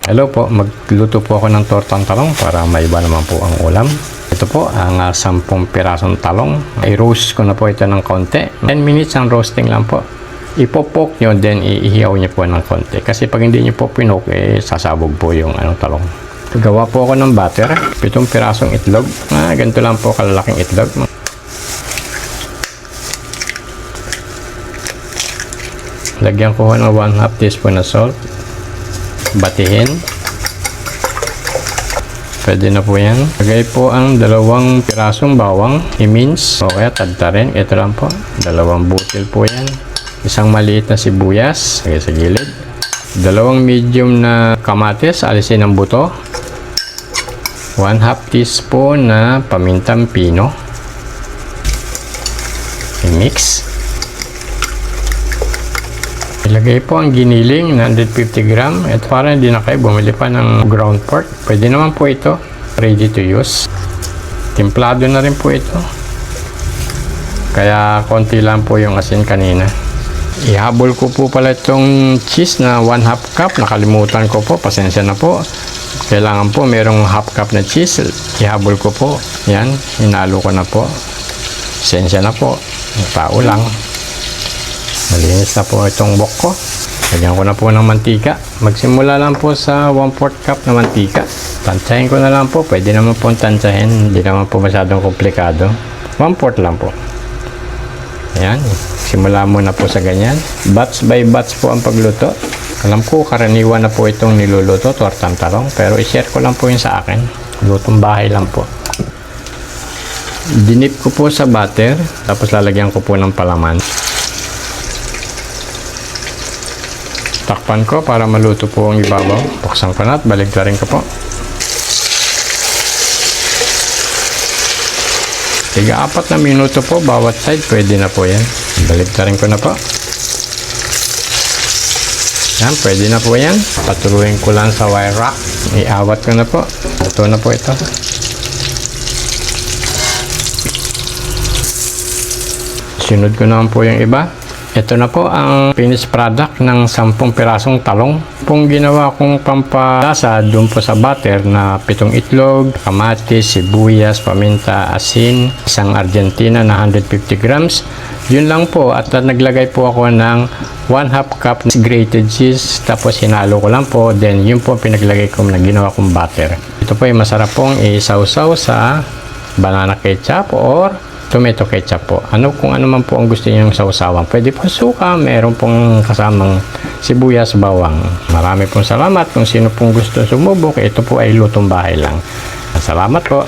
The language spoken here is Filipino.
Hello po, magluto po ako ng tortang talong para maiba naman po ang ulam. Ito po ang 10 pirasong talong. I-roast ko na po ito ng konti. 10 minutes ang roasting lang po. Ipopok nyo, then iihaw nyo po ng konti. Kasi pag hindi nyo po pinok, sasabog po yung talong. Gawa po ako ng butter. 7 pirasong itlog. Ganito lang po kalalaking itlog. Lagyan ko ng 1/2 teaspoon na salt. Batihin. Pwede na po yan. Lagay po ang 2 pirasong bawang. I-mince. O kaya tadtarin. Ito lang po. 2 butil po yan. 1 maliit na sibuyas. Lagay sa gilid. 2 medium na kamatis. Alisin ang buto. 1/2 teaspoon na pamintang pino. I-mix. Ilagay po ang giniling na 150 gram. At para hindi na kayo bumili pa ng ground pork. Pwede naman po ito. Ready to use. Timplado na rin po ito. Kaya konti lang po yung asin kanina. Ihabol ko po pala itong cheese na 1/2 cup. Nakalimutan ko po. Pasensya na po. Kailangan po merong 1/2 cup na cheese. Ihabol ko po. Yan. Hinalo ko na po. Pasensya na po. Tao lang. Malinis na po itong wok ko. Lagyan ko na po ng mantika. Magsimula lang po sa 1/4 cup na mantika. Tansyahin ko na lang po. Pwede naman po tansyahin. Hindi naman po masyadong komplikado. 1/4 lang po. Ayan. Simula muna po sa ganyan. Batch by batch po ang pagluto. Alam ko karaniwan na po itong niluluto, tortang talong. Pero i-share ko lang po yun sa akin. Lutong bahay lang po. Dinip ko po sa butter. Tapos lalagyan ko po ng palaman. Takpan ko para maluto po ang ibabaw. Buksan ko na at baligtarin ko po. 3-4 na minuto po bawat side. Pwede na po yan. Baligtarin ko na po. Yan, pwede na po yan. Patuloyin ko lang sa wire rack. Iawat ko na po. Ito na po ito. Sunod ko naman po yung iba. Ito na po ang finished product ng 10 pirasong talong. Kung ginawa kong pampalasa doon po sa butter na 7 itlog, kamatis, sibuyas, paminta, asin, 1 Argentina na 150 grams. Yun lang po at naglagay po ako ng 1/2 cup grated cheese tapos hinalo ko lang po. Then yun po pinaglagay ko na ginawa kong butter. Ito po ay masarap pong isawsaw sa banana ketchup or tomato ketchup po. Kung ano man po ang gusto niyo yung sausawan. Pwede po suka, meron pong kasamang sibuyas, bawang. Marami pong salamat kung sino pong gusto sumubok. Ito po ay lutong bahay lang. Salamat po.